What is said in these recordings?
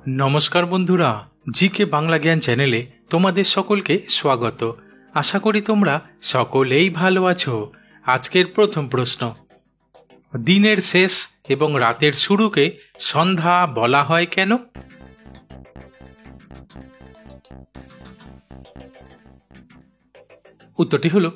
নমস্কার বন্ধুরা, জিকে বাংলা জ্ঞান চ্যানেলে তোমাদের সকলকে স্বাগত। আশা করি তোমরা সকলেই ভালো আছো। আজকের প্রথম প্রশ্ন, দিনের শেষ এবং রাতের শুরুকে সন্ধ্যা বলা হয় কেন? উত্তরটি হলো,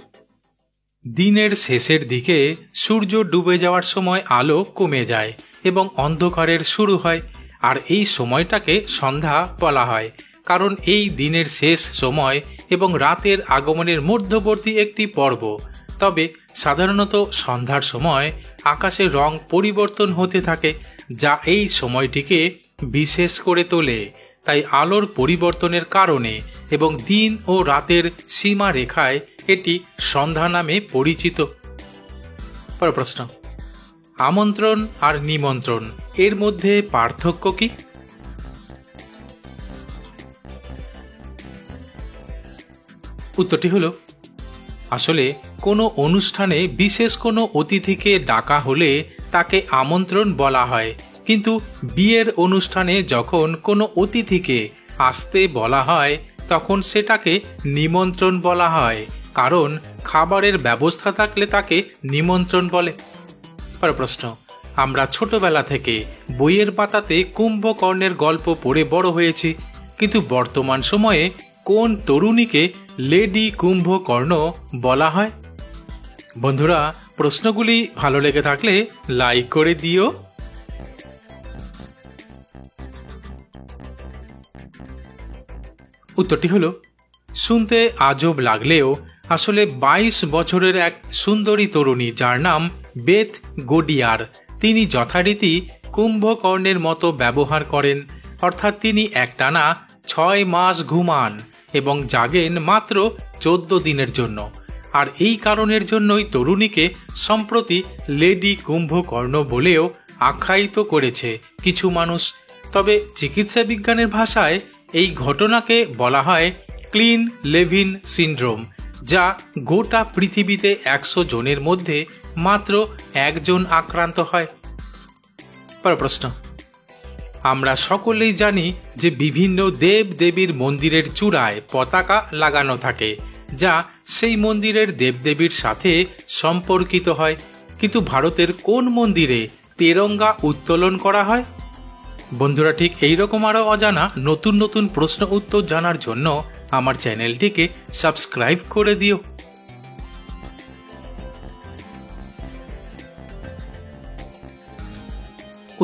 দিনের শেষের দিকে সূর্য ডুবে যাওয়ার সময় আলো কমে যায় এবং অন্ধকারের শুরু হয়, আর এই সময়টাকে সন্ধ্যা বলা হয় কারণ এই দিনের শেষ সময় এবং রাতের আগমনের মধ্যবর্তী একটি পর্ব। তবে সাধারণত সন্ধ্যার সময় আকাশের রং পরিবর্তন হতে থাকে, যা এই সময়টিকে বিশেষ করে তোলে। তাই আলোর পরিবর্তনের কারণে এবং দিন ও রাতের সীমা রেখায় এটি সন্ধ্যা নামে পরিচিত। পরের প্রশ্ন, আমন্ত্রণ আর নিমন্ত্রণ এর মধ্যে পার্থক্য কি? উত্তরটি হলো, আসলে কোনো অনুষ্ঠানে বিশেষ কোনো অতিথিকে ডাকা হলে তাকে আমন্ত্রণ বলা হয়, কিন্তু বিয়ের অনুষ্ঠানে যখন কোনো অতিথিকে আসতে বলা হয় তখন সেটাকে নিমন্ত্রণ বলা হয়, কারণ খাবারের ব্যবস্থা থাকলে তাকে নিমন্ত্রণ বলে। পরের প্রশ্ন, আমরা ছোটবেলা থেকে বইয়ের পাতাতে কুম্ভকর্ণের গল্প পড়ে বড় হয়েছি, কিন্তু বর্তমান সময়ে কোন তরুণীকে লেডি কুম্ভকর্ণ বলা হয়? বন্ধুরা, প্রশ্নগুলি ভালো লেগে থাকলে লাইক করে দিও। উত্তরটি হলো, শুনতে আজব লাগলেও আসলে 22 বছরের এক সুন্দরী তরুণী যার নাম বেথ গোডিয়ার, তিনি যথারীতি কুম্ভকর্ণের মতো ব্যবহার করেন, অর্থাৎ তিনি একটানা 6 মাস ঘুমান এবং জাগেন মাত্র 14 দিনের জন্য। আর এই কারণের জন্যই তরুণীকে সম্প্রতি লেডি কুম্ভকর্ণ বলেও আখ্যায়িত করেছে কিছু মানুষ। তবে চিকিৎসা বিজ্ঞানের ভাষায় এই ঘটনাকে বলা হয় ক্লিন লেভিন সিন্ড্রোম, যা গোটা পৃথিবীতে 100 জনের মধ্যে মাত্র একজন আক্রান্ত হয়। পরের প্রশ্ন, আমরা সকলেই জানি যে বিভিন্ন দেব দেবীর মন্দিরের চূড়ায় পতাকা লাগানো থাকে, যা সেই মন্দিরের দেবদেবীর সাথে সম্পর্কিত হয়, কিন্তু ভারতের কোন মন্দিরে তেরঙ্গা উত্তোলন করা হয়? বন্ধুরা, ঠিক এইরকম আরও অজানা নতুন নতুন প্রশ্ন উত্তর জানার জন্য আমার চ্যানেলটিকে সাবস্ক্রাইব করে দিও।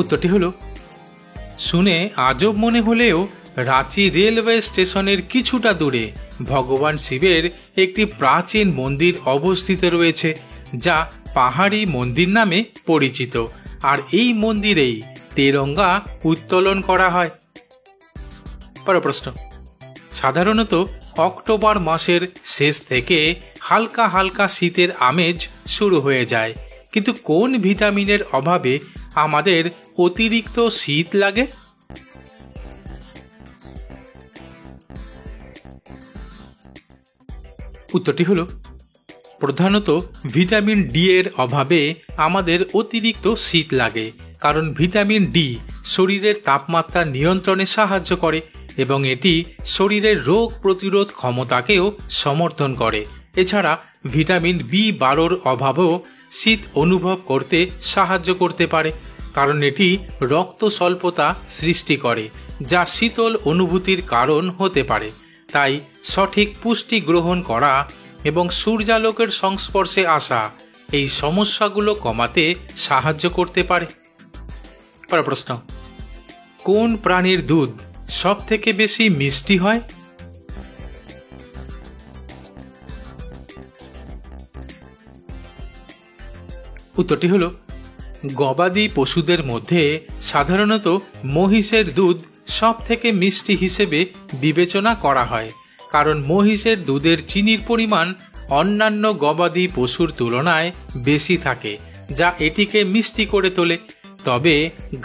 উত্তরটি হলো, শুনে আজব মনে হলেও রাঁচি রেলওয়ে স্টেশনের কিছুটা দূরে ভগবান শিবের একটি প্রাচীন মন্দির অবস্থিত রয়েছে, যা পাহাড়ি মন্দির নামে পরিচিত, আর এই মন্দিরেই তেরঙ্গা উত্তোলন করা হয়। পরের প্রশ্ন, সাধারণত অক্টোবর মাসের শেষ থেকে হালকা হালকা শীতের আমেজ শুরু হয়ে যায়, কিন্তু কোন ভিটামিনের অভাবে আমাদের অতিরিক্ত শীত লাগে? উত্তরটি হলো, প্রধানত ভিটামিন ডি এর অভাবে আমাদের অতিরিক্ত শীত লাগে, কারণ ভিটামিন ডি শরীরের তাপমাত্রা নিয়ন্ত্রণে সাহায্য করে এবং এটি শরীরের রোগ প্রতিরোধ ক্ষমতাকেও সমর্থন করে। এছাড়া ভিটামিন বি12 অভাবেও শীত অনুভব করতে সাহায্য করতে পারে, কারণ এটি রক্ত স্বল্পতা সৃষ্টি করে, যা শীতল অনুভূতির কারণ হতে পারে। তাই সঠিক পুষ্টি গ্রহণ করা এবং সূর্যালোকের সংস্পর্শে আসা এই সমস্যাগুলো কমাতে সাহায্য করতে পারে। পরের প্রশ্ন, কোন প্রাণীর দুধ সব থেকে বেশি মিষ্টি হয়? উত্তরটি হলো, গবাদি পশুদের মধ্যে সাধারণত মহিষের দুধ সব থেকে মিষ্টি হিসেবে বিবেচনা করা হয়, কারণ মহিষের দুধের চিনির পরিমাণ অন্যান্য গবাদি পশুর তুলনায় বেশি থাকে, যা এটিকে মিষ্টি করে তোলে। তবে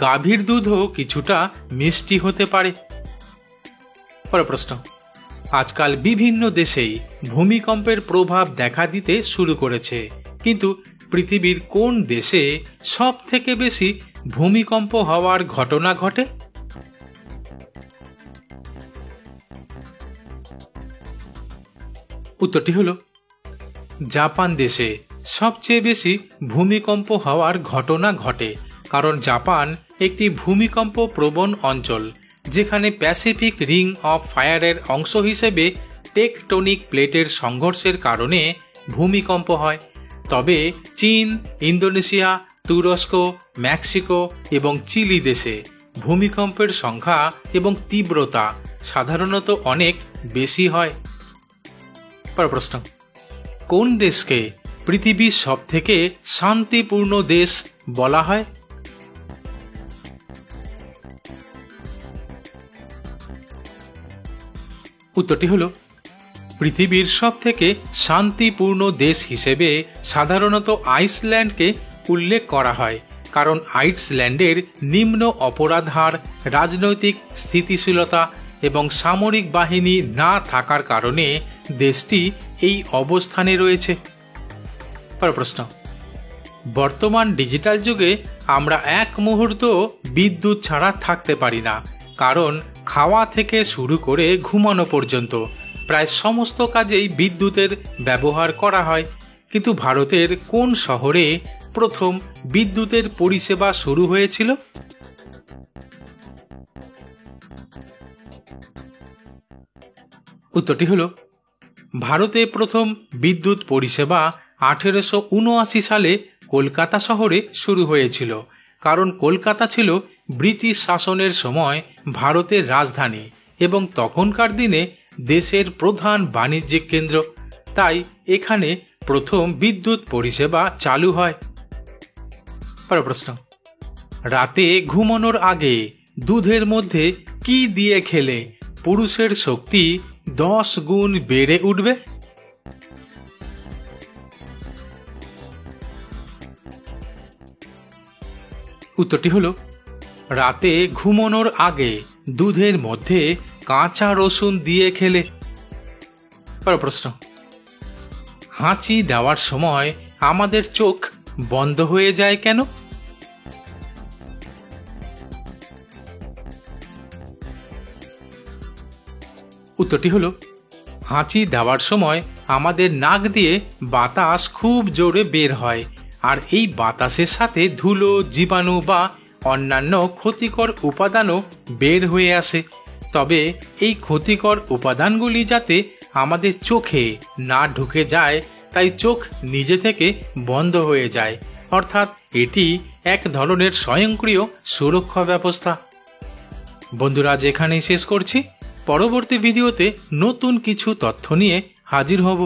গাভীর দুধও কিছুটা মিষ্টি হতে পারে। পরের প্রশ্ন, আজকাল বিভিন্ন দেশেই ভূমিকম্পের প্রভাব দেখা দিতে শুরু করেছে, কিন্তু পৃথিবীর কোন দেশে সব থেকে বেশি ভূমিকম্প হওয়ার ঘটনা ঘটে? উত্তরটি হলো জাপান দেশে সবচেয়ে বেশি ভূমিকম্প হওয়ার ঘটনা ঘটে, কারণ জাপান একটি ভূমিকম্প প্রবণ অঞ্চল, যেখানে প্যাসিফিক রিং অফ ফায়ারের অংশ হিসেবে টেকটোনিক প্লেটের সংঘর্ষের কারণে ভূমিকম্প হয়। তবে চীন, ইন্দোনেশিয়া, তুরস্ক, মেক্সিকো এবং চিলি দেশে ভূমিকম্পের সংখ্যা এবং তীব্রতা সাধারণত অনেক বেশি হয়। পরের প্রশ্ন, কোন দেশকে পৃথিবীর সবথেকে শান্তিপূর্ণ দেশ বলা হয়? উত্তরটি হলো পৃথিবীর সবথেকে শান্তিপূর্ণ দেশ হিসেবে সাধারণত আইসল্যান্ডকে উল্লেখ করা হয়, কারণ আইসল্যান্ডের নিম্ন অপরাধ হার, রাজনৈতিক স্থিতিশীলতা এবং সামরিক বাহিনী না থাকার কারণে দেশটি এই অবস্থানে রয়েছে। পরের প্রশ্ন, বর্তমান ডিজিটাল যুগে আমরা এক মুহূর্ত বিদ্যুৎ ছাড়া থাকতে পারি না, কারণ খাওয়া থেকে শুরু করে ঘুমানো পর্যন্ত প্রায় সমস্ত কাজেই বিদ্যুতের ব্যবহার করা হয়। কিন্তু ভারতের কোন শহরে প্রথম বিদ্যুতের পরিষেবা শুরু হয়েছিল? উত্তরটি হল ভারতে প্রথম বিদ্যুৎ পরিষেবা 1879 সালে কলকাতা শহরে শুরু হয়েছিল, কারণ কলকাতা ছিল ব্রিটিশ শাসনের সময় ভারতের রাজধানী এবং তখনকার দিনে দেশের প্রধান বাণিজ্যিক কেন্দ্র, তাই এখানে প্রথম বিদ্যুৎ পরিষেবা চালু হয়। পরের প্রশ্ন, রাতে ঘুমানোর আগে দুধের মধ্যে কি দিয়ে খেলে পুরুষের শক্তি 10 গুণ বেড়ে উঠবে? উত্তরটি হল রাতে ঘুমানোর আগে দুধের মধ্যে কাঁচা রসুন দিয়ে খেলে। পরের প্রশ্ন, হাঁচি দেওয়ার সময় আমাদের চোখ বন্ধ হয়ে যায় কেন? উত্তরটি হল হাঁচি দেওয়ার সময় আমাদের নাক দিয়ে বাতাস খুব জোরে বের হয়, আর এই বাতাসের সাথে ধুলো, জীবাণু বা অন্যান্য ক্ষতিকর উপাদানও বের হয়ে আসে। তবে এই ক্ষতিকর উপাদানগুলি যাতে আমাদের চোখে না ঢুকে যায়, তাই চোখ নিজে থেকে বন্ধ হয়ে যায়, অর্থাৎ এটি এক ধরনের স্বয়ংক্রিয় সুরক্ষা ব্যবস্থা। বন্ধুরা, আজ এখানেই শেষ করছি। পরবর্তী ভিডিওতে নতুন কিছু তথ্য নিয়ে হাজির হব।